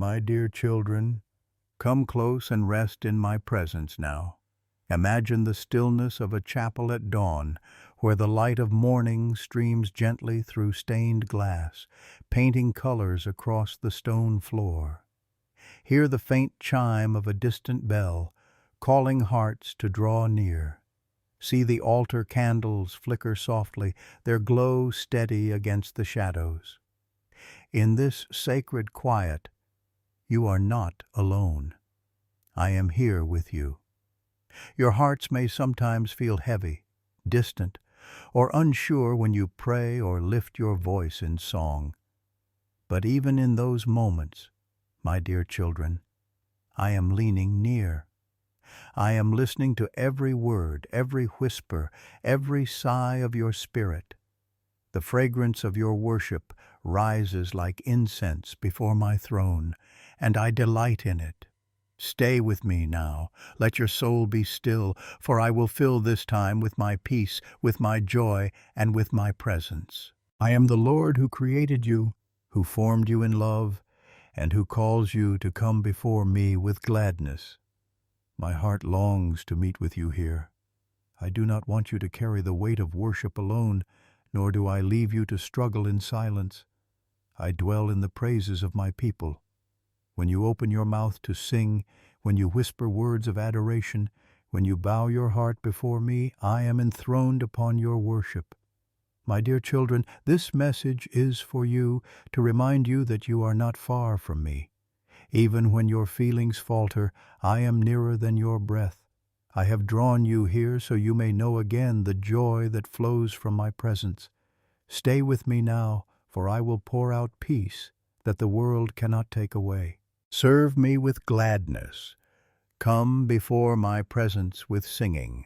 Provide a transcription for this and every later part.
My dear children, come close and rest in my presence now. Imagine the stillness of a chapel at dawn, where the light of morning streams gently through stained glass, painting colors across the stone floor. Hear the faint chime of a distant bell, calling hearts to draw near. See the altar candles flicker softly, their glow steady against the shadows. In this sacred quiet, you are not alone. I am here with you. Your hearts may sometimes feel heavy, distant, or unsure when you pray or lift your voice in song. But even in those moments, my dear children, I am leaning near. I am listening to every word, every whisper, every sigh of your spirit. The fragrance of your worship rises like incense before my throne, and I delight in it. Stay with me now. Let your soul be still, for I will fill this time with my peace, with my joy, and with my presence. I am the Lord who created you, who formed you in love, and who calls you to come before me with gladness. My heart longs to meet with you here. I do not want you to carry the weight of worship alone, nor do I leave you to struggle in silence. I dwell in the praises of my people. When you open your mouth to sing, when you whisper words of adoration, when you bow your heart before me, I am enthroned upon your worship. My dear children, this message is for you, to remind you that you are not far from me. Even when your feelings falter, I am nearer than your breath. I have drawn you here so you may know again the joy that flows from my presence. Stay with me now, for I will pour out peace that the world cannot take away. Serve me with gladness. Come before my presence with singing.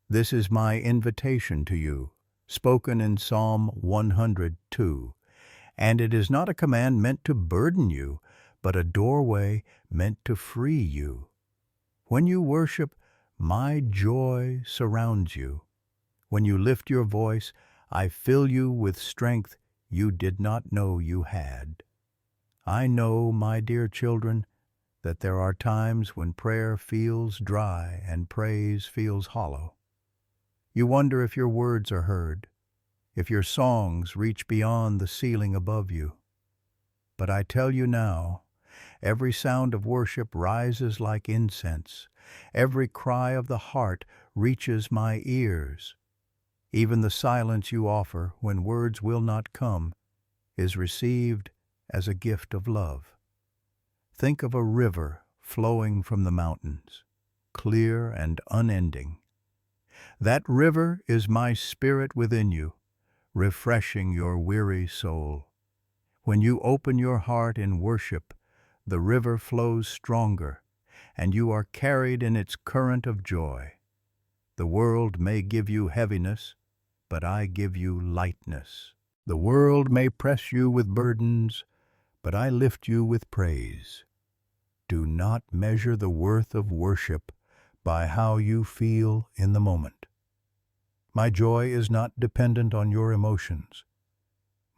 This is my invitation to you, spoken in Psalm 102. And it is not a command meant to burden you, but a doorway meant to free you. When you worship, my joy surrounds you. When you lift your voice, I fill you with strength you did not know you had. I know, my dear children, that there are times when prayer feels dry and praise feels hollow. You wonder if your words are heard, if your songs reach beyond the ceiling above you. But I tell you now, every sound of worship rises like incense. Every cry of the heart reaches my ears. Even the silence you offer when words will not come is received as a gift of love. Think of a river flowing from the mountains, clear and unending. That river is my spirit within you, refreshing your weary soul. When you open your heart in worship, the river flows stronger, and you are carried in its current of joy. The world may give you heaviness, but I give you lightness. The world may press you with burdens, but I lift you with praise. Do not measure the worth of worship by how you feel in the moment. My joy is not dependent on your emotions.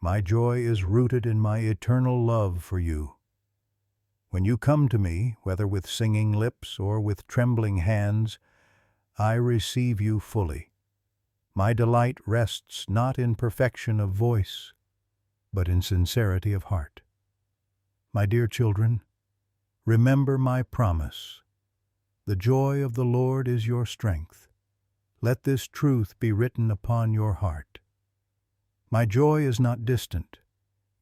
My joy is rooted in my eternal love for you. When you come to me, whether with singing lips or with trembling hands, I receive you fully. My delight rests not in perfection of voice, but in sincerity of heart. My dear children, remember my promise. The joy of the Lord is your strength. Let this truth be written upon your heart. My joy is not distant.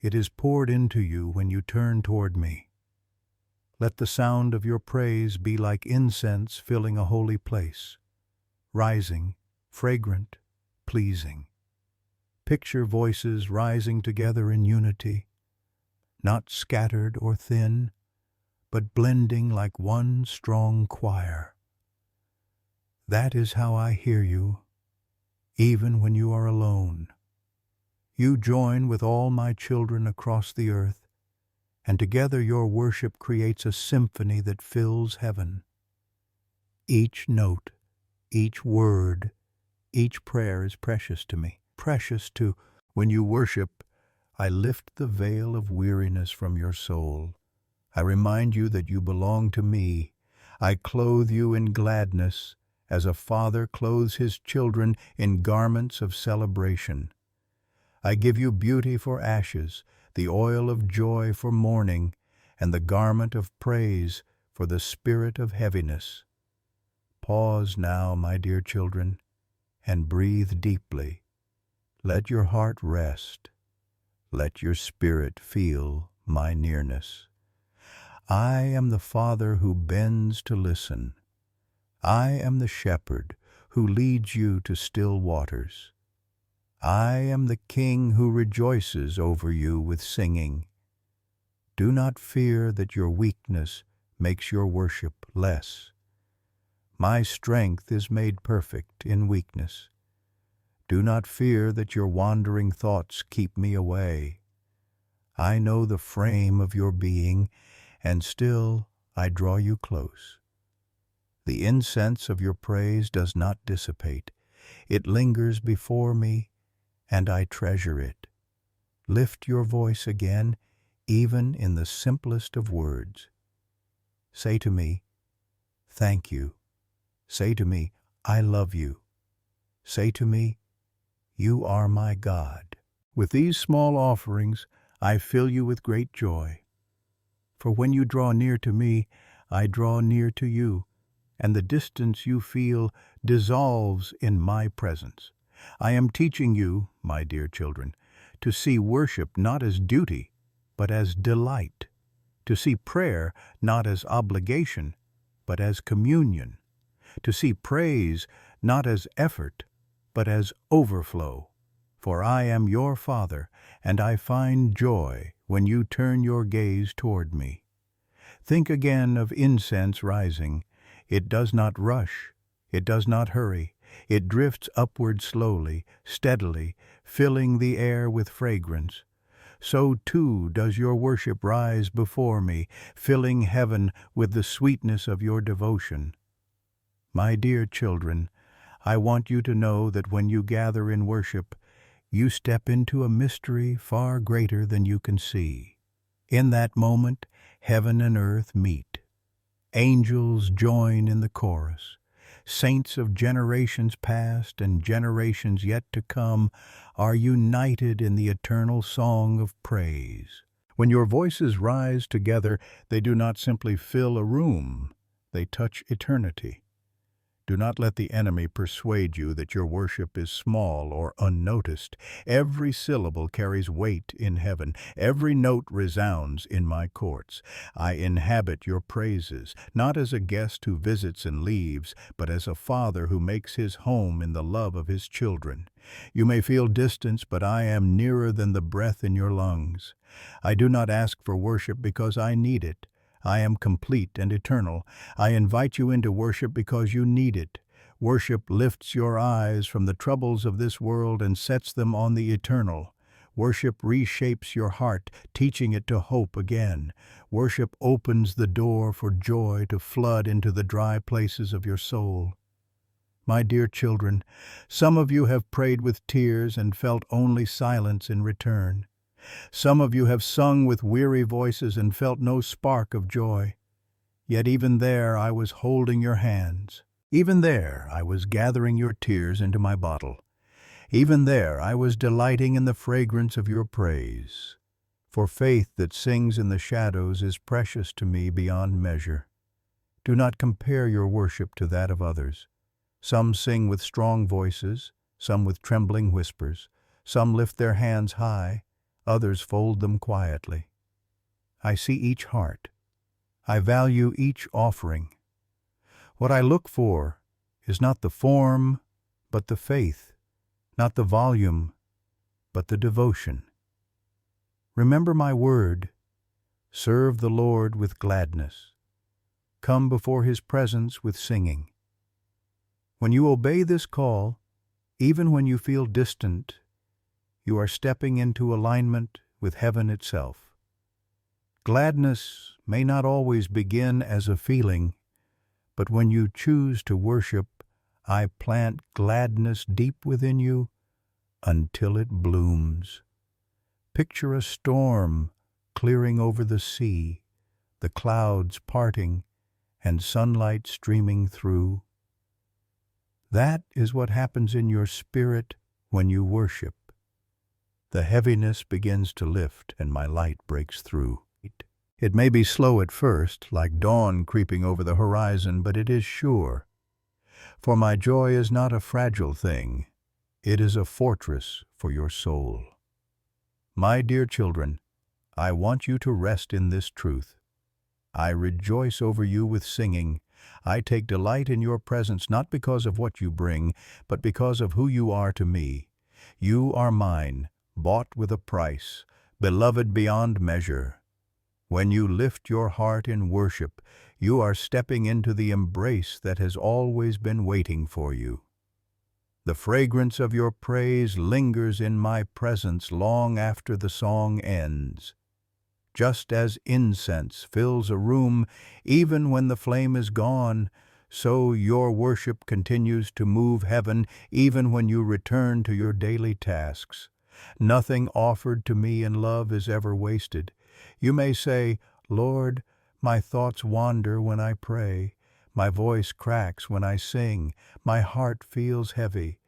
It is poured into you when you turn toward me. Let the sound of your praise be like incense filling a holy place, rising, fragrant, pleasing. Picture voices rising together in unity, not scattered or thin, but blending like one strong choir. That is how I hear you, even when you are alone. You join with all my children across the earth, and together your worship creates a symphony that fills heaven. Each note, each word, each prayer is precious to me, precious to. When you worship, I lift the veil of weariness from your soul. I remind you that you belong to me. I clothe you in gladness, as a father clothes his children in garments of celebration. I give you beauty for ashes, the oil of joy for mourning, and the garment of praise for the spirit of heaviness. Pause now, my dear children, and breathe deeply. Let your heart rest. Let your spirit feel my nearness. I am the Father who bends to listen. I am the shepherd who leads you to still waters. I am the King who rejoices over you with singing. Do not fear that your weakness makes your worship less. My strength is made perfect in weakness. Do not fear that your wandering thoughts keep me away. I know the frame of your being, and still I draw you close. The incense of your praise does not dissipate. It lingers before me, and I treasure it. Lift your voice again, even in the simplest of words. Say to me, thank you. Say to me, I love you. Say to me, you are my God. With these small offerings, I fill you with great joy. For when you draw near to me, I draw near to you, and the distance you feel dissolves in my presence. I am teaching you, my dear children, to see worship not as duty, but as delight, to see prayer not as obligation, but as communion, to see praise not as effort, but as overflow. For I am your Father, and I find joy when you turn your gaze toward me. Think again of incense rising. It does not rush, it does not hurry. It drifts upward slowly, steadily, filling the air with fragrance. So too does your worship rise before me, filling heaven with the sweetness of your devotion. My dear children, I want you to know that when you gather in worship, you step into a mystery far greater than you can see. In that moment, heaven and earth meet. Angels join in the chorus. Saints of generations past and generations yet to come are united in the eternal song of praise. When your voices rise together, they do not simply fill a room, they touch eternity. Do not let the enemy persuade you that your worship is small or unnoticed. Every syllable carries weight in heaven. Every note resounds in my courts. I inhabit your praises, not as a guest who visits and leaves, but as a father who makes his home in the love of his children. You may feel distance, but I am nearer than the breath in your lungs. I do not ask for worship because I need it. I am complete and eternal. I invite you into worship because you need it. Worship lifts your eyes from the troubles of this world and sets them on the eternal. Worship reshapes your heart, teaching it to hope again. Worship opens the door for joy to flood into the dry places of your soul. My dear children, some of you have prayed with tears and felt only silence in return. Some of you have sung with weary voices and felt no spark of joy. Yet even there I was holding your hands. Even there I was gathering your tears into my bottle. Even there I was delighting in the fragrance of your praise. For faith that sings in the shadows is precious to me beyond measure. Do not compare your worship to that of others. Some sing with strong voices, some with trembling whispers. Some lift their hands high, others fold them quietly. I see each heart. I value each offering. What I look for is not the form, but the faith, not the volume, but the devotion. Remember my word, serve the Lord with gladness. Come before his presence with singing. When you obey this call, even when you feel distant, you are stepping into alignment with heaven itself. Gladness may not always begin as a feeling, but when you choose to worship, I plant gladness deep within you until it blooms. Picture a storm clearing over the sea, the clouds parting, and sunlight streaming through. That is what happens in your spirit when you worship. The heaviness begins to lift and my light breaks through. It may be slow at first, like dawn creeping over the horizon, but it is sure. For my joy is not a fragile thing. It is a fortress for your soul. My dear children, I want you to rest in this truth. I rejoice over you with singing. I take delight in your presence not because of what you bring, but because of who you are to me. You are mine, bought with a price, beloved beyond measure. When you lift your heart in worship, you are stepping into the embrace that has always been waiting for you. The fragrance of your praise lingers in my presence long after the song ends. Just as incense fills a room even when the flame is gone, so your worship continues to move heaven even when you return to your daily tasks. Nothing offered to me in love is ever wasted. You may say, Lord, my thoughts wander when I pray, my voice cracks when I sing, my heart feels heavy.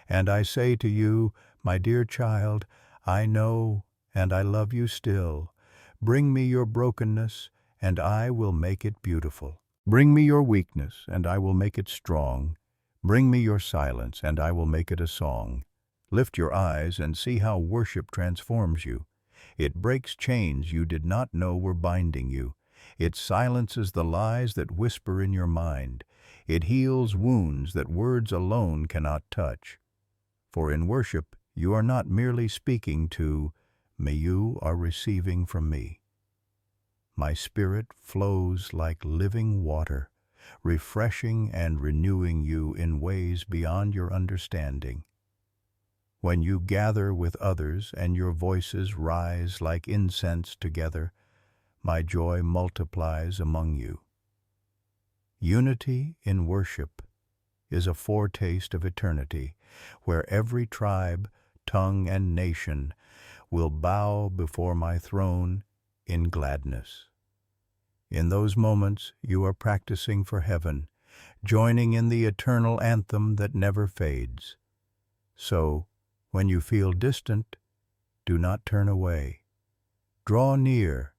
And I say to you, my dear child, I know and I love you still. Bring me your brokenness, and I will make it beautiful. Bring me your weakness, and I will make it strong. Bring me your silence, and I will make it a song. Lift your eyes and see how worship transforms you. It breaks chains you did not know were binding you. It silences the lies that whisper in your mind. It heals wounds that words alone cannot touch. For in worship, you are not merely speaking to me, you are receiving from me. My spirit flows like living water, refreshing and renewing you in ways beyond your understanding. When you gather with others and your voices rise like incense together, my joy multiplies among you. Unity in worship is a foretaste of eternity, where every tribe, tongue, and nation will bow before my throne in gladness. In those moments, you are practicing for heaven, joining in the eternal anthem that never fades. So, when you feel distant, do not turn away. Draw near,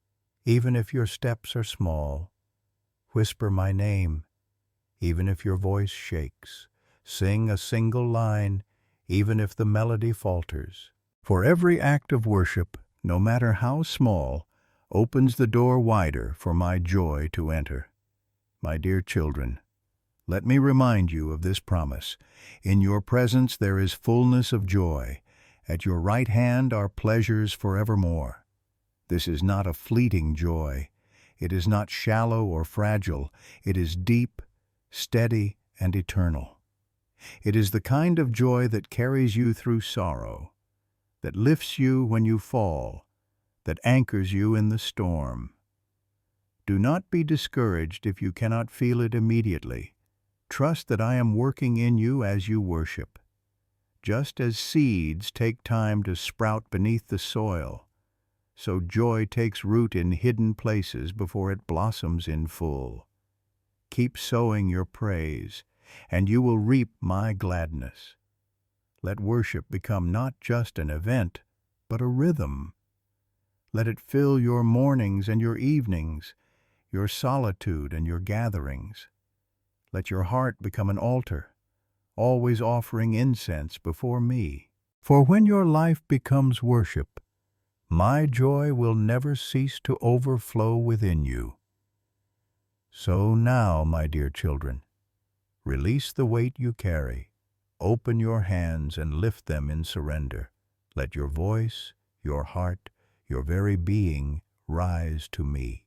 even if your steps are small. Whisper my name, even if your voice shakes. Sing a single line, even if the melody falters. For every act of worship, no matter how small, opens the door wider for my joy to enter. My dear children, let me remind you of this promise. In your presence there is fullness of joy. At your right hand are pleasures forevermore. This is not a fleeting joy. It is not shallow or fragile. It is deep, steady, and eternal. It is the kind of joy that carries you through sorrow, that lifts you when you fall, that anchors you in the storm. Do not be discouraged if you cannot feel it immediately. Trust that I am working in you as you worship. Just as seeds take time to sprout beneath the soil, so joy takes root in hidden places before it blossoms in full. Keep sowing your praise, and you will reap my gladness. Let worship become not just an event, but a rhythm. Let it fill your mornings and your evenings, your solitude and your gatherings. Let your heart become an altar, always offering incense before me. For when your life becomes worship, my joy will never cease to overflow within you. So now, my dear children, release the weight you carry. Open your hands and lift them in surrender. Let your voice, your heart, your very being rise to me.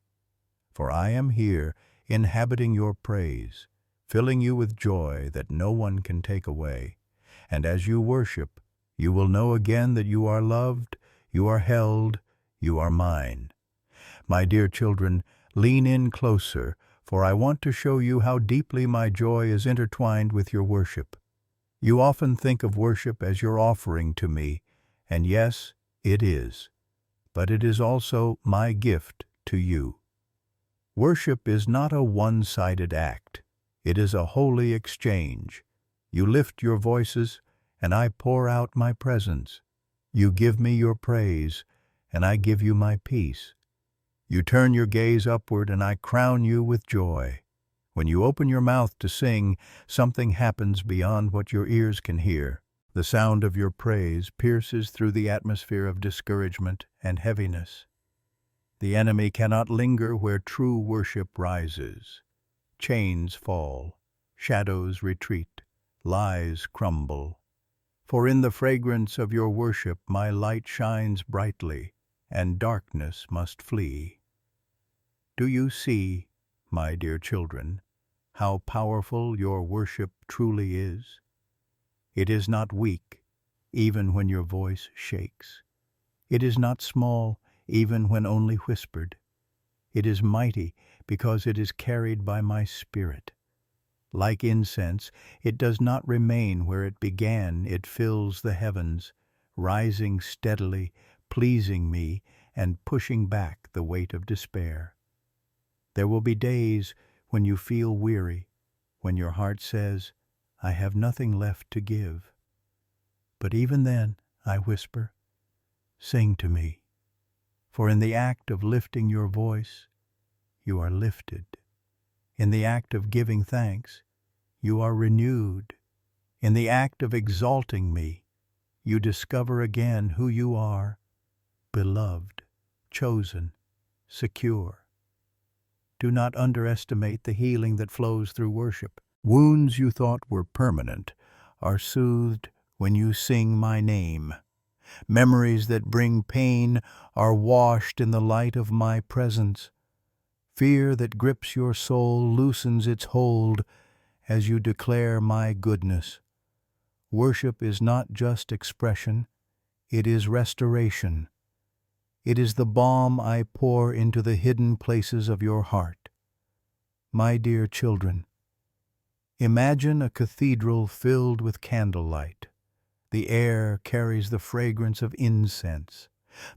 For I am here, inhabiting your praise, filling you with joy that no one can take away. And as you worship, you will know again that you are loved, you are held, you are mine. My dear children, lean in closer, for I want to show you how deeply my joy is intertwined with your worship. You often think of worship as your offering to me, and yes, it is. But it is also my gift to you. Worship is not a one-sided act. It is a holy exchange. You lift your voices, and I pour out my presence. You give me your praise, and I give you my peace. You turn your gaze upward, and I crown you with joy. When you open your mouth to sing, something happens beyond what your ears can hear. The sound of your praise pierces through the atmosphere of discouragement and heaviness. The enemy cannot linger where true worship rises. Chains fall, shadows retreat, lies crumble. For in the fragrance of your worship my light shines brightly, and darkness must flee. Do you see, my dear children, how powerful your worship truly is? It is not weak, even when your voice shakes. It is not small, even when only whispered. It is mighty because it is carried by my Spirit. Like incense, it does not remain where it began. It fills the heavens, rising steadily, pleasing me, and pushing back the weight of despair. There will be days when you feel weary, when your heart says, I have nothing left to give. But even then, I whisper, sing to me. For in the act of lifting your voice, you are lifted. In the act of giving thanks, you are renewed. In the act of exalting me, you discover again who you are, beloved, chosen, secure. Do not underestimate the healing that flows through worship. Wounds you thought were permanent are soothed when you sing my name. Memories that bring pain are washed in the light of my presence. Fear that grips your soul loosens its hold as you declare my goodness. Worship is not just expression, it is restoration. It is the balm I pour into the hidden places of your heart. My dear children, imagine a cathedral filled with candlelight. The air carries the fragrance of incense.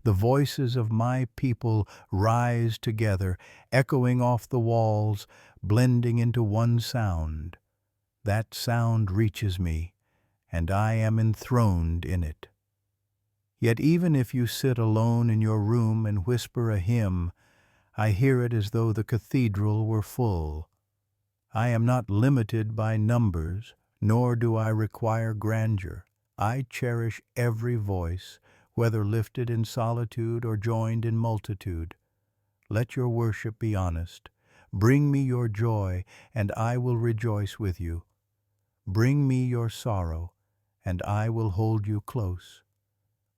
The voices of my people rise together, echoing off the walls, blending into one sound. That sound reaches me, and I am enthroned in it. Yet even if you sit alone in your room and whisper a hymn, I hear it as though the cathedral were full. I am not limited by numbers, nor do I require grandeur. I cherish every voice, whether lifted in solitude or joined in multitude. Let your worship be honest. Bring me your joy, and I will rejoice with you. Bring me your sorrow, and I will hold you close.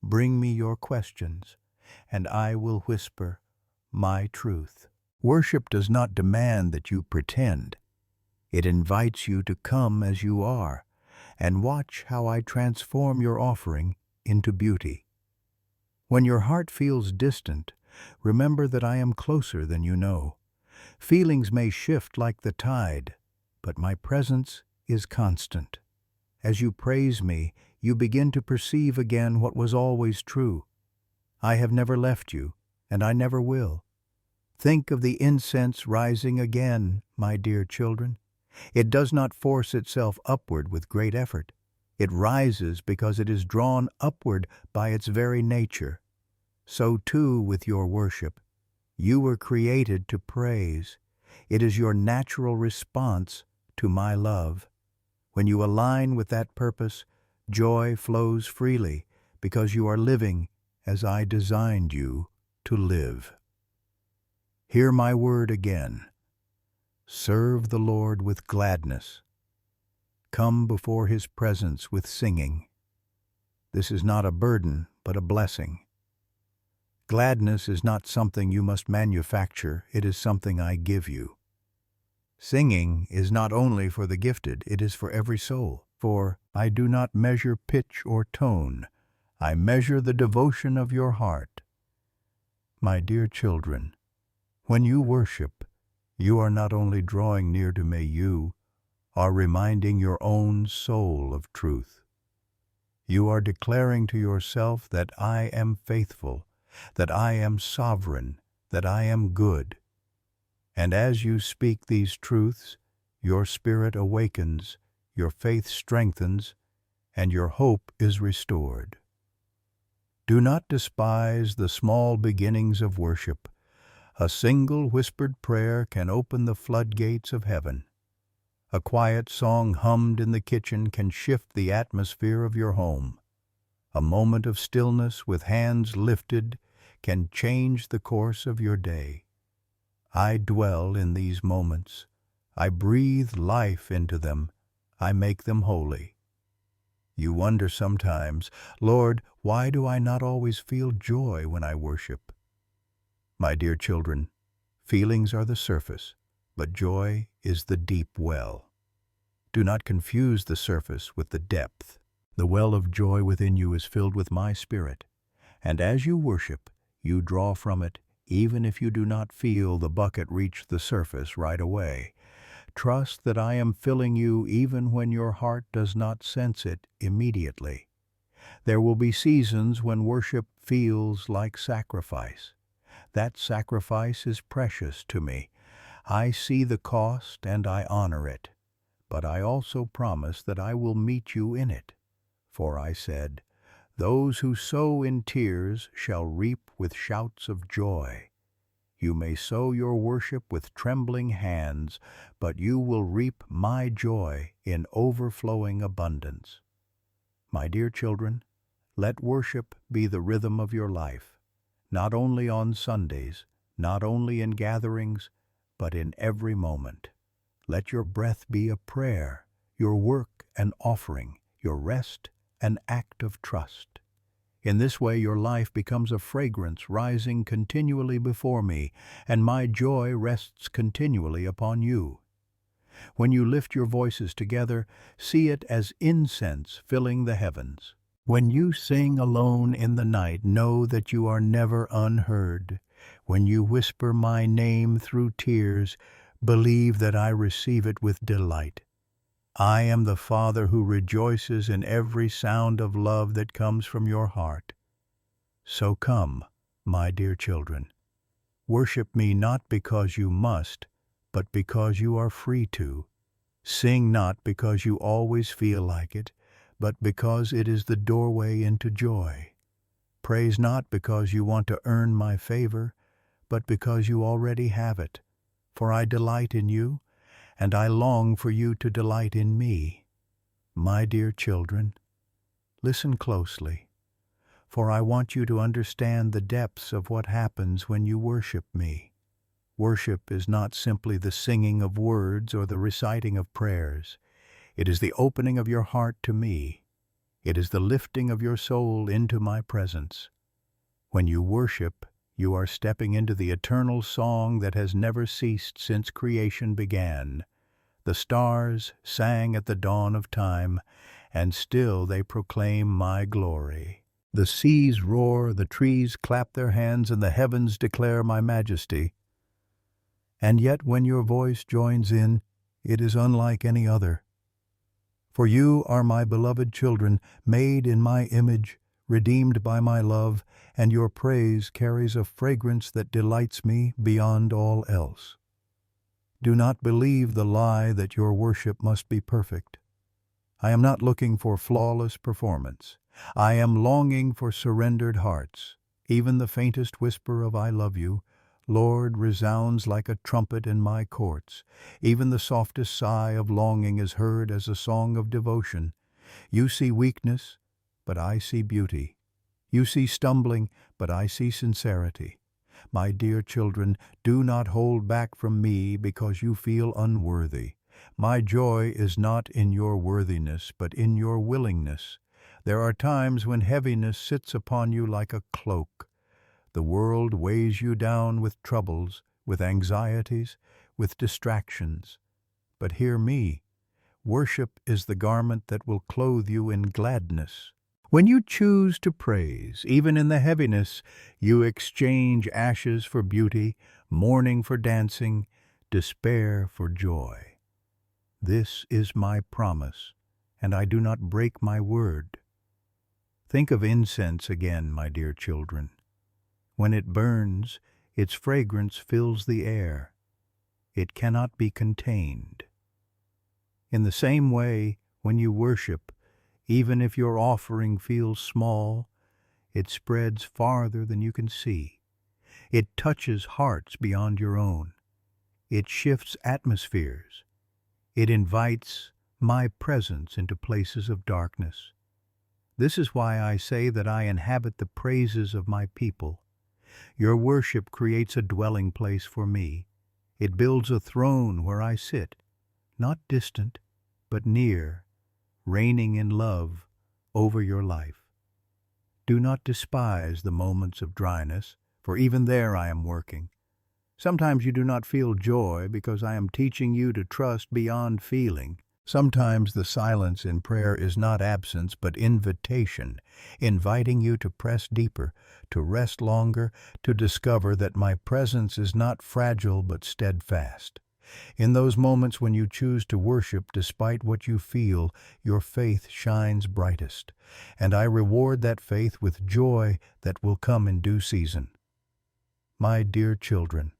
Bring me your questions, and I will whisper my truth. Worship does not demand that you pretend. It invites you to come as you are, and watch how I transform your offering into beauty. When your heart feels distant, remember that I am closer than you know. Feelings may shift like the tide, but my presence is constant. As you praise me, you begin to perceive again what was always true. I have never left you, and I never will. Think of the incense rising again, my dear children. It does not force itself upward with great effort. It rises because it is drawn upward by its very nature. So too with your worship. You were created to praise. It is your natural response to my love. When you align with that purpose, joy flows freely because you are living as I designed you to live. Hear my word again. Serve the Lord with gladness. Come before His presence with singing. This is not a burden, but a blessing. Gladness is not something you must manufacture, it is something I give you. Singing is not only for the gifted, it is for every soul. For I do not measure pitch or tone, I measure the devotion of your heart. My dear children, when you worship, you are not only drawing near to me, you are reminding your own soul of truth. You are declaring to yourself that I am faithful, that I am sovereign, that I am good. And as you speak these truths, your spirit awakens, your faith strengthens, and your hope is restored. Do not despise the small beginnings of worship. A single whispered prayer can open the floodgates of heaven. A quiet song hummed in the kitchen can shift the atmosphere of your home. A moment of stillness with hands lifted can change the course of your day. I dwell in these moments. I breathe life into them. I make them holy. You wonder sometimes, Lord, why do I not always feel joy when I worship? My dear children, feelings are the surface, but joy is the deep well. Do not confuse the surface with the depth. The well of joy within you is filled with my Spirit, and as you worship, you draw from it, even if you do not feel the bucket reach the surface right away. Trust that I am filling you even when your heart does not sense it immediately. There will be seasons when worship feels like sacrifice. That sacrifice is precious to me. I see the cost and I honor it. But I also promise that I will meet you in it. For I said, "Those who sow in tears shall reap with shouts of joy." You may sow your worship with trembling hands, but you will reap my joy in overflowing abundance. My dear children, let worship be the rhythm of your life, not only on Sundays, not only in gatherings, but in every moment. Let your breath be a prayer, your work an offering, your rest an act of trust. In this way your life becomes a fragrance rising continually before me, and my joy rests continually upon you. When you lift your voices together, see it as incense filling the heavens. When you sing alone in the night, know that you are never unheard. When you whisper my name through tears, believe that I receive it with delight. I am the Father who rejoices in every sound of love that comes from your heart. So come, my dear children, worship me not because you must, but because you are free to. Sing not because you always feel like it, but because it is the doorway into joy. Praise not because you want to earn my favor, but because you already have it. For I delight in you, and I long for you to delight in me. My dear children, listen closely, for I want you to understand the depths of what happens when you worship me. Worship is not simply the singing of words or the reciting of prayers. It is the opening of your heart to me. It is the lifting of your soul into my presence. When you worship, you are stepping into the eternal song that has never ceased since creation began. The stars sang at the dawn of time, and still they proclaim my glory. The seas roar, the trees clap their hands, and the heavens declare my majesty. And yet when your voice joins in, it is unlike any other. For you are my beloved children, made in my image, redeemed by my love, and your praise carries a fragrance that delights me beyond all else. Do not believe the lie that your worship must be perfect. I am not looking for flawless performance. I am longing for surrendered hearts. Even the faintest whisper of "I love you," Lord, resounds like a trumpet in my courts. Even the softest sigh of longing is heard as a song of devotion. You see weakness, but I see beauty. You see stumbling, but I see sincerity. My dear children, do not hold back from me because you feel unworthy. My joy is not in your worthiness, but in your willingness. There are times when heaviness sits upon you like a cloak. The world weighs you down with troubles, with anxieties, with distractions. But hear me. Worship is the garment that will clothe you in gladness. When you choose to praise, even in the heaviness, you exchange ashes for beauty, mourning for dancing, despair for joy. This is my promise, and I do not break my word. Think of incense again, my dear children. When it burns, its fragrance fills the air. It cannot be contained. In the same way, when you worship, even if your offering feels small, it spreads farther than you can see. It touches hearts beyond your own. It shifts atmospheres. It invites my presence into places of darkness. This is why I say that I inhabit the praises of my people. Your worship creates a dwelling place for me. It builds a throne where I sit, not distant, but near, reigning in love over your life. Do not despise the moments of dryness, for even there I am working. Sometimes you do not feel joy because I am teaching you to trust beyond feeling. Sometimes the silence in prayer is not absence but invitation, inviting you to press deeper, to rest longer, to discover that my presence is not fragile but steadfast. In those moments when you choose to worship despite what you feel, your faith shines brightest, and I reward that faith with joy that will come in due season. My dear children,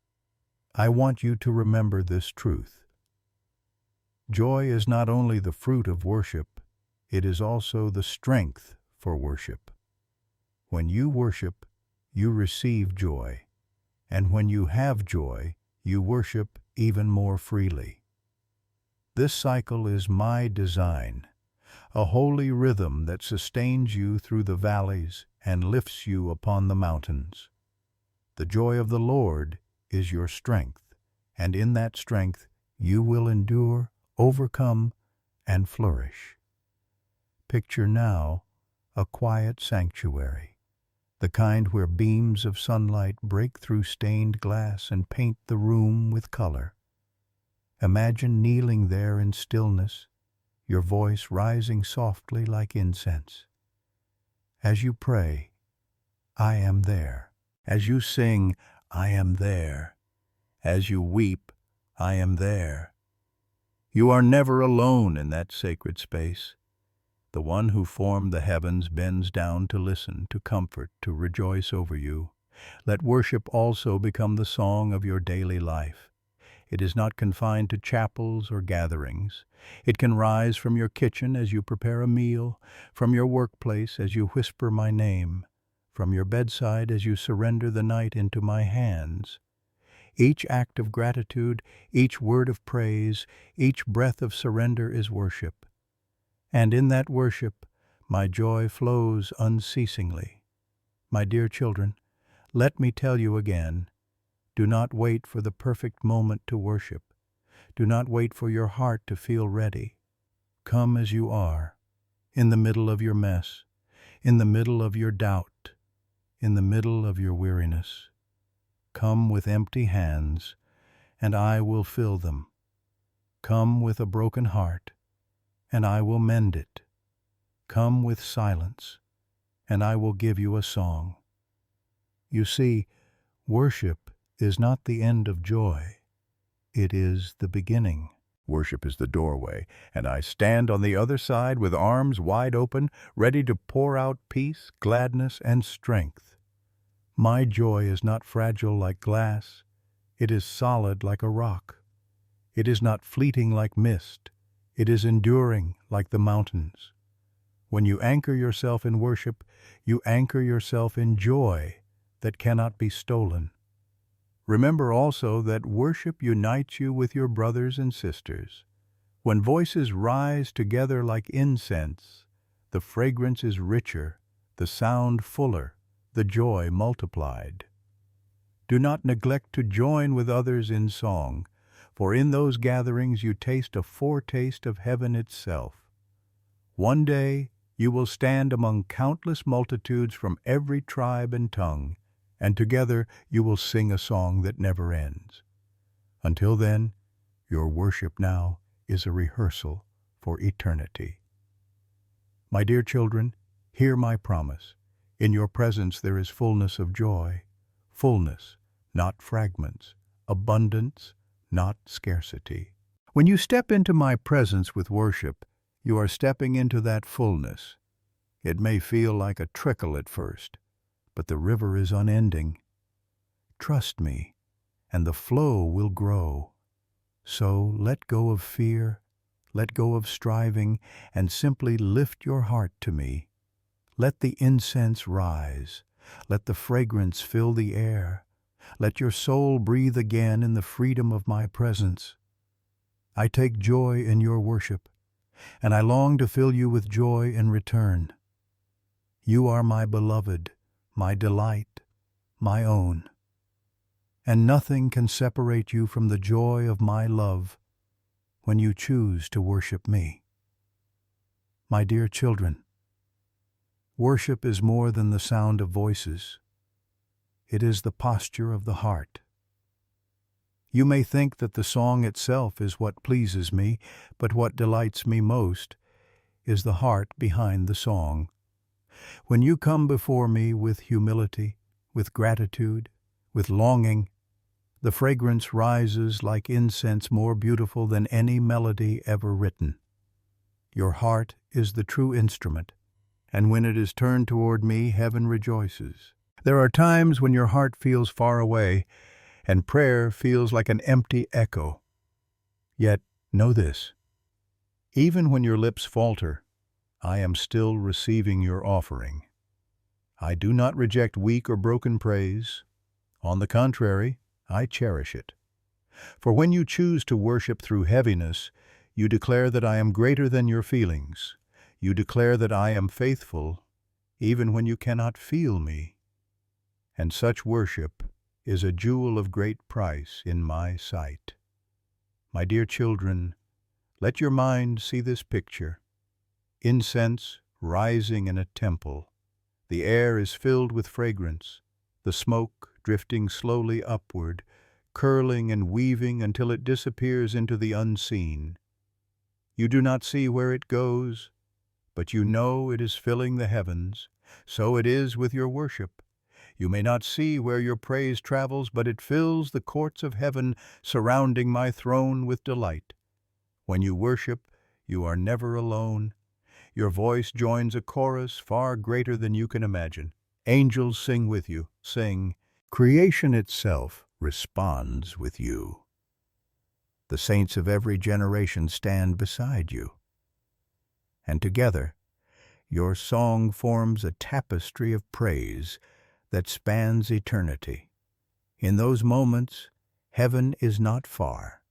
I want you to remember this truth. Joy is not only the fruit of worship, it is also the strength for worship. When you worship, you receive joy, and when you have joy, you worship even more freely. This cycle is my design, a holy rhythm that sustains you through the valleys and lifts you upon the mountains. The joy of the Lord is your strength, and in that strength you will endure, overcome, and flourish. Picture now a quiet sanctuary, the kind where beams of sunlight break through stained glass and paint the room with color. Imagine kneeling there in stillness, your voice rising softly like incense. As you pray, I am there. As you sing, I am there. As you weep, I am there. You are never alone in that sacred space. The one who formed the heavens bends down to listen, to comfort, to rejoice over you. Let worship also become the song of your daily life. It is not confined to chapels or gatherings. It can rise from your kitchen as you prepare a meal, from your workplace as you whisper my name, from your bedside as you surrender the night into my hands. Each act of gratitude, each word of praise, each breath of surrender is worship. And in that worship, my joy flows unceasingly. My dear children, let me tell you again, do not wait for the perfect moment to worship. Do not wait for your heart to feel ready. Come as you are, in the middle of your mess, in the middle of your doubt, in the middle of your weariness. Come with empty hands, and I will fill them. Come with a broken heart, and I will mend it. Come with silence, and I will give you a song. You see, worship is not the end of joy. It is the beginning. Worship is the doorway, and I stand on the other side with arms wide open, ready to pour out peace, gladness, and strength. My joy is not fragile like glass. It is solid like a rock. It is not fleeting like mist. It is enduring like the mountains. When you anchor yourself in worship, you anchor yourself in joy that cannot be stolen. Remember also that worship unites you with your brothers and sisters. When voices rise together like incense, the fragrance is richer, the sound fuller, the joy multiplied. Do not neglect to join with others in song, for in those gatherings you taste a foretaste of heaven itself. One day you will stand among countless multitudes from every tribe and tongue, and together you will sing a song that never ends. Until then, your worship now is a rehearsal for eternity. My dear children, hear my promise. In your presence there is fullness of joy, fullness, not fragments, abundance, not scarcity. When you step into my presence with worship, you are stepping into that fullness. It may feel like a trickle at first, but the river is unending. Trust me, and the flow will grow. So let go of fear, let go of striving, and simply lift your heart to me. Let the incense rise. Let the fragrance fill the air. Let your soul breathe again in the freedom of my presence. I take joy in your worship, and I long to fill you with joy in return. You are my beloved, my delight, my own, and nothing can separate you from the joy of my love when you choose to worship me. My dear children, worship is more than the sound of voices. It is the posture of the heart. You may think that the song itself is what pleases me, but what delights me most is the heart behind the song. When you come before me with humility, with gratitude, with longing, the fragrance rises like incense more beautiful than any melody ever written. Your heart is the true instrument, and when it is turned toward me, heaven rejoices. There are times when your heart feels far away, and prayer feels like an empty echo. Yet, know this, even when your lips falter, I am still receiving your offering. I do not reject weak or broken praise. On the contrary, I cherish it. For when you choose to worship through heaviness, you declare that I am greater than your feelings. You declare that I am faithful, even when you cannot feel me. And such worship is a jewel of great price in my sight. My dear children, let your mind see this picture. Incense rising in a temple. The air is filled with fragrance, the smoke drifting slowly upward, curling and weaving until it disappears into the unseen. You do not see where it goes, but you know it is filling the heavens. So it is with your worship. You may not see where your praise travels, but it fills the courts of heaven, surrounding my throne with delight. When you worship, you are never alone. Your voice joins a chorus far greater than you can imagine. Angels sing with you, sing. Creation itself responds with you. The saints of every generation stand beside you. And together, your song forms a tapestry of praise that spans eternity. In those moments, heaven is not far.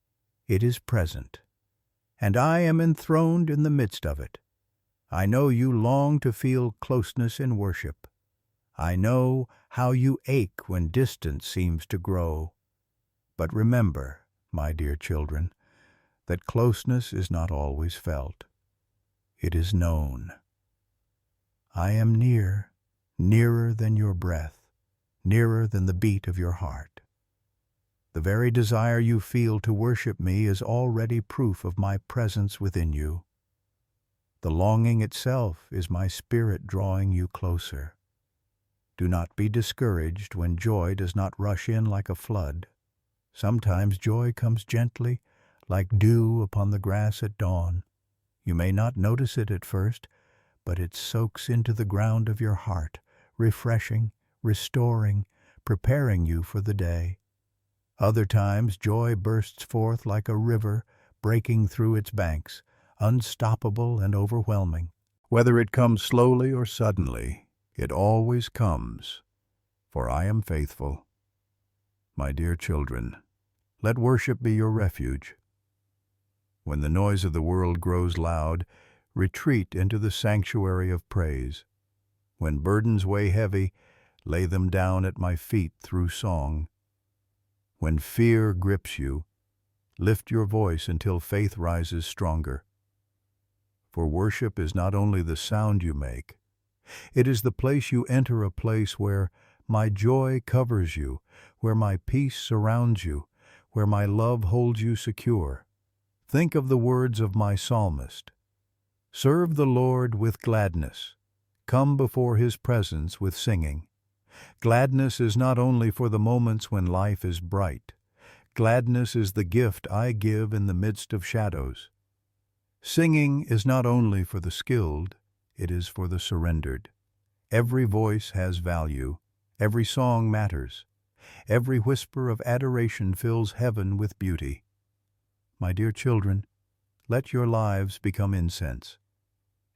It is present. And I am enthroned in the midst of it. I know you long to feel closeness in worship. I know how you ache when distance seems to grow. But remember, my dear children, that closeness is not always felt. It is known. I am near, nearer than your breath, nearer than the beat of your heart. The very desire you feel to worship me is already proof of my presence within you. The longing itself is my spirit drawing you closer. Do not be discouraged when joy does not rush in like a flood. Sometimes joy comes gently, like dew upon the grass at dawn. You may not notice it at first, but it soaks into the ground of your heart, refreshing, restoring, preparing you for the day. Other times joy bursts forth like a river breaking through its banks, unstoppable and overwhelming. Whether it comes slowly or suddenly, it always comes, for I am faithful. My dear children, let worship be your refuge. When the noise of the world grows loud, retreat into the sanctuary of praise. When burdens weigh heavy, lay them down at my feet through song. When fear grips you, lift your voice until faith rises stronger. For worship is not only the sound you make, it is the place you enter, a place where my joy covers you, where my peace surrounds you, where my love holds you secure. Think of the words of my psalmist. Serve the Lord with gladness. Come before his presence with singing. Gladness is not only for the moments when life is bright. Gladness is the gift I give in the midst of shadows. Singing is not only for the skilled, it is for the surrendered. Every voice has value. Every song matters. Every whisper of adoration fills heaven with beauty. My dear children, let your lives become incense.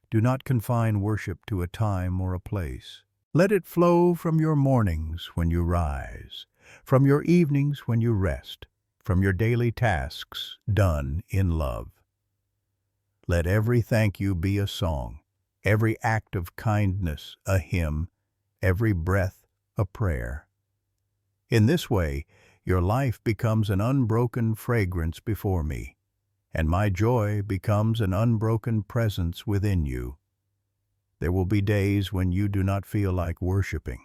Do not confine worship to a time or a place. Let it flow from your mornings when you rise, from your evenings when you rest, from your daily tasks done in love. Let every thank you be a song, every act of kindness a hymn, every breath a prayer. In this way, your life becomes an unbroken fragrance before me, and my joy becomes an unbroken presence within you. There will be days when you do not feel like worshiping.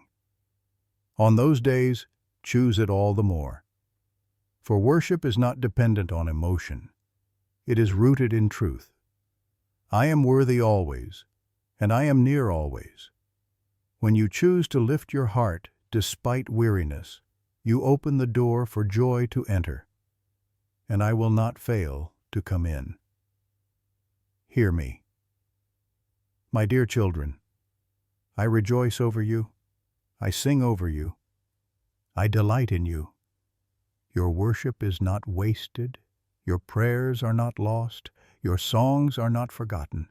On those days, choose it all the more. For worship is not dependent on emotion. It is rooted in truth. I am worthy always, and I am near always. When you choose to lift your heart despite weariness, you open the door for joy to enter, and I will not fail to come in. Hear me. My dear children, I rejoice over you, I sing over you, I delight in you. Your worship is not wasted, your prayers are not lost, your songs are not forgotten.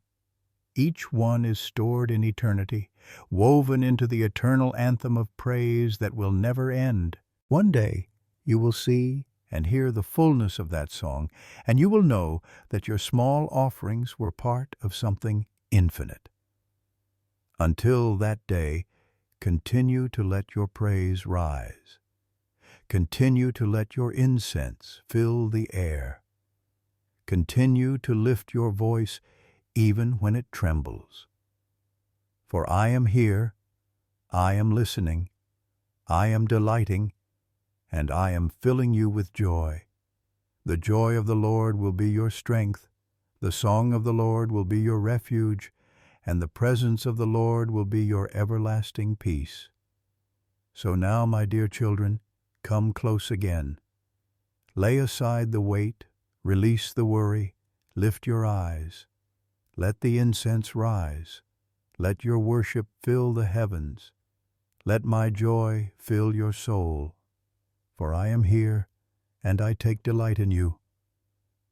Each one is stored in eternity, woven into the eternal anthem of praise that will never end. One day you will see and hear the fullness of that song, and you will know that your small offerings were part of something infinite. Until that day, continue to let your praise rise. Continue to let your incense fill the air. Continue to lift your voice even when it trembles. For I am here, I am listening, I am delighting, and I am filling you with joy. The joy of the Lord will be your strength, the song of the Lord will be your refuge, and the presence of the Lord will be your everlasting peace. So now, my dear children, come close again. Lay aside the weight, release the worry, lift your eyes. Let the incense rise. Let your worship fill the heavens. Let my joy fill your soul. For I am here, and I take delight in you.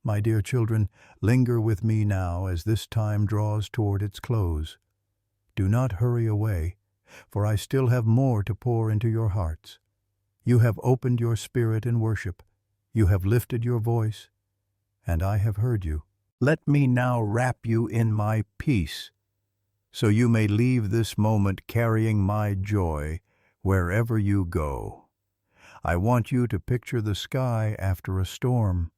My dear children, linger with me now as this time draws toward its close. Do not hurry away, for I still have more to pour into your hearts. You have opened your spirit in worship. You have lifted your voice, and I have heard you. Let me now wrap you in my peace, so you may leave this moment carrying my joy wherever you go. I want you to picture the sky after a storm.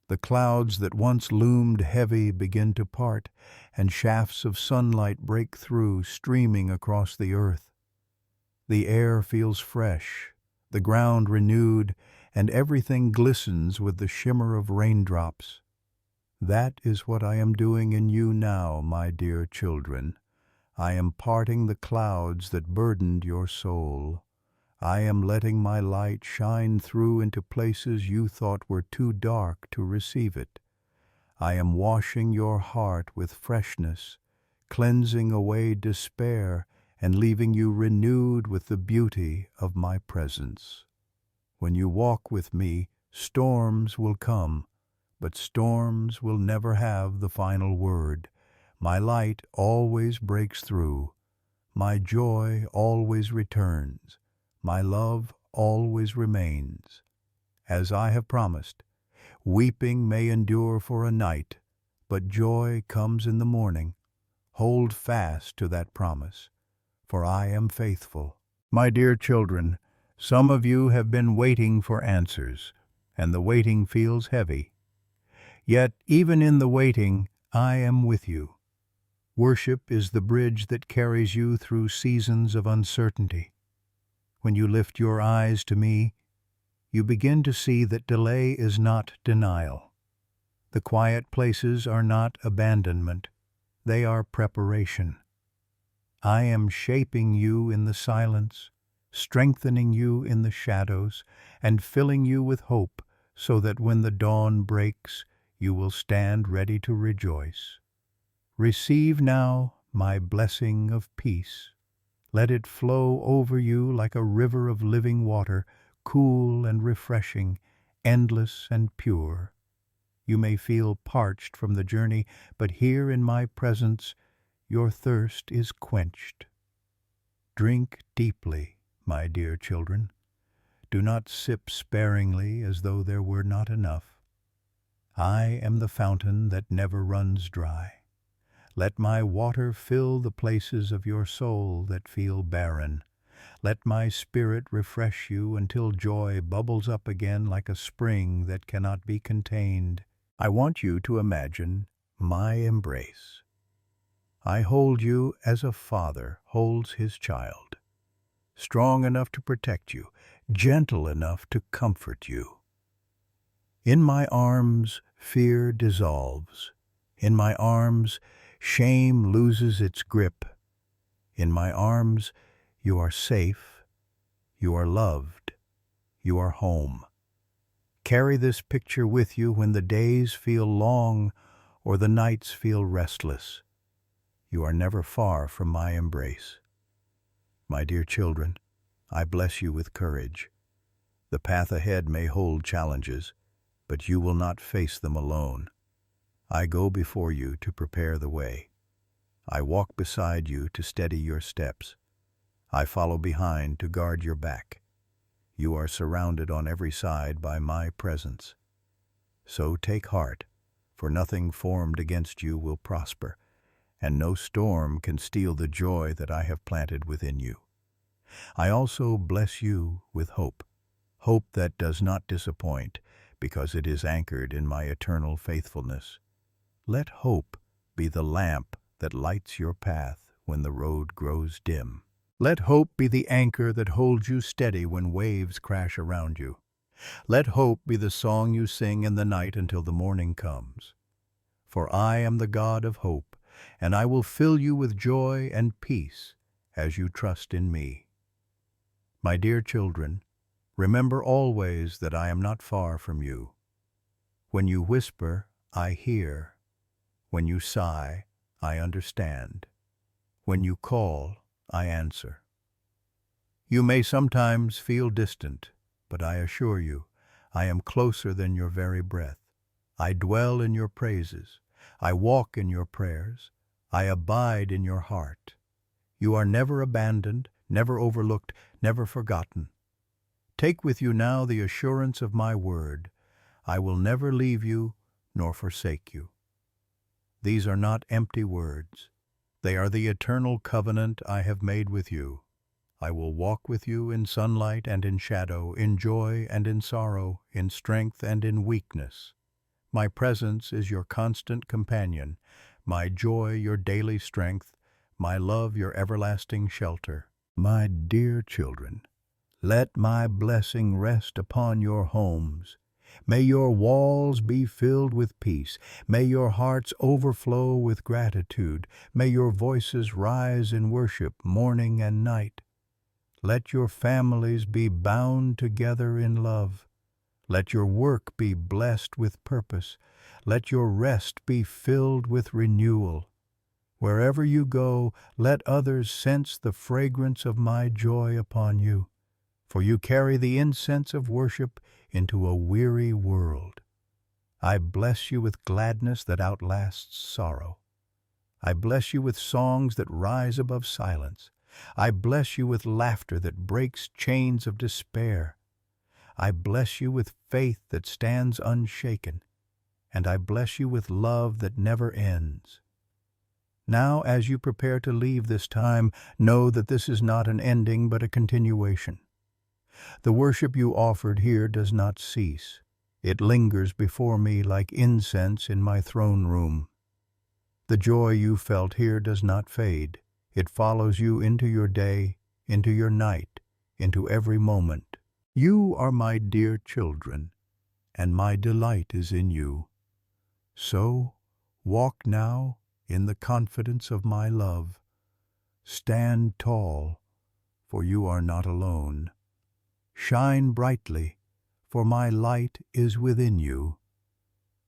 The clouds that once loomed heavy begin to part, and shafts of sunlight break through, streaming across the earth. The air feels fresh, the ground renewed, and everything glistens with the shimmer of raindrops. That is what I am doing in you now, my dear children. I am parting the clouds that burdened your soul. I am letting my light shine through into places you thought were too dark to receive it. I am washing your heart with freshness, cleansing away despair, and leaving you renewed with the beauty of my presence. When you walk with me, storms will come, but storms will never have the final word. My light always breaks through. My joy always returns. My love always remains. As I have promised, weeping may endure for a night, but joy comes in the morning. Hold fast to that promise, for I am faithful. My dear children, some of you have been waiting for answers, and the waiting feels heavy. Yet, even in the waiting, I am with you. Worship is the bridge that carries you through seasons of uncertainty. When you lift your eyes to me, you begin to see that delay is not denial. The quiet places are not abandonment, they are preparation. I am shaping you in the silence, strengthening you in the shadows, and filling you with hope so that when the dawn breaks, you will stand ready to rejoice. Receive now my blessing of peace. Let it flow over you like a river of living water, cool and refreshing, endless and pure. You may feel parched from the journey, but here in my presence your thirst is quenched. Drink deeply, my dear children. Do not sip sparingly as though there were not enough. I am the fountain that never runs dry. Let my water fill the places of your soul that feel barren. Let my spirit refresh you until joy bubbles up again like a spring that cannot be contained. I want you to imagine my embrace. I hold you as a father holds his child, strong enough to protect you, gentle enough to comfort you. In my arms, fear dissolves. In my arms, shame loses its grip. In my arms, you are safe, you are loved, you are home. Carry this picture with you when the days feel long or the nights feel restless. You are never far from my embrace. My dear children, I bless you with courage. The path ahead may hold challenges, but you will not face them alone. I go before you to prepare the way. I walk beside you to steady your steps. I follow behind to guard your back. You are surrounded on every side by my presence. So take heart, for nothing formed against you will prosper, and no storm can steal the joy that I have planted within you. I also bless you with hope, hope that does not disappoint, because it is anchored in my eternal faithfulness. Let hope be the lamp that lights your path when the road grows dim. Let hope be the anchor that holds you steady when waves crash around you. Let hope be the song you sing in the night until the morning comes. For I am the God of hope, and I will fill you with joy and peace as you trust in me. My dear children, remember always that I am not far from you. When you whisper, I hear. When you sigh, I understand. When you call, I answer. You may sometimes feel distant, but I assure you, I am closer than your very breath. I dwell in your praises. I walk in your prayers. I abide in your heart. You are never abandoned, never overlooked, never forgotten. Take with you now the assurance of my word. I will never leave you nor forsake you. These are not empty words. They are the eternal covenant I have made with you. I will walk with you in sunlight and in shadow, in joy and in sorrow, in strength and in weakness. My presence is your constant companion, my joy your daily strength, my love your everlasting shelter. My dear children, let my blessing rest upon your homes. May your walls be filled with peace. May your hearts overflow with gratitude. May your voices rise in worship morning and night. Let your families be bound together in love. Let your work be blessed with purpose. Let your rest be filled with renewal. Wherever you go, let others sense the fragrance of my joy upon you, for you carry the incense of worship into a weary world. I bless you with gladness that outlasts sorrow. I bless you with songs that rise above silence. I bless you with laughter that breaks chains of despair. I bless you with faith that stands unshaken, and I bless you with love that never ends. Now, as you prepare to leave this time, know that this is not an ending but a continuation. The worship you offered here does not cease. It lingers before me like incense in my throne room. The joy you felt here does not fade. It follows you into your day, into your night, into every moment. You are my dear children, and my delight is in you. So, walk now in the confidence of my love. Stand tall, for you are not alone. Shine brightly, for my light is within you.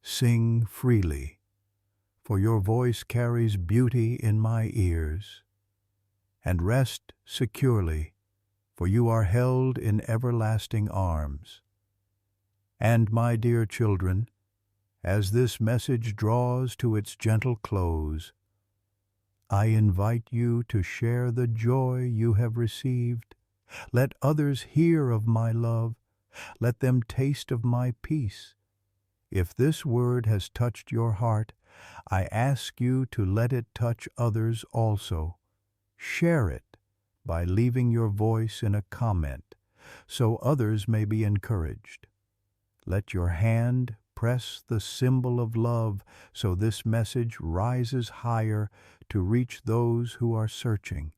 Sing freely, for your voice carries beauty in my ears. And rest securely, for you are held in everlasting arms. And, my dear children, As this message draws to its gentle close, I invite you to share the joy you have received. Let others hear of my love. Let them taste of my peace. If this word has touched your heart, I ask you to let it touch others also. Share it by leaving your voice in a comment so others may be encouraged. Let your hand press the symbol of love so this message rises higher to reach those who are searching.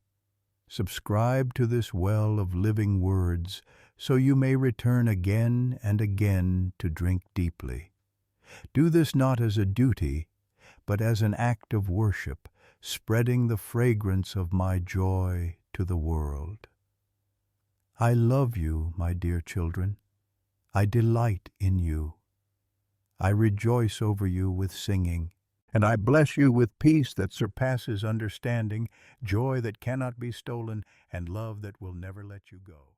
Subscribe to this well of living words so you may return again and again to drink deeply. Do this not as a duty, but as an act of worship, spreading the fragrance of my joy to the world. I love you, my dear children. I delight in you. I rejoice over you with singing, and I bless you with peace that surpasses understanding, joy that cannot be stolen, and love that will never let you go.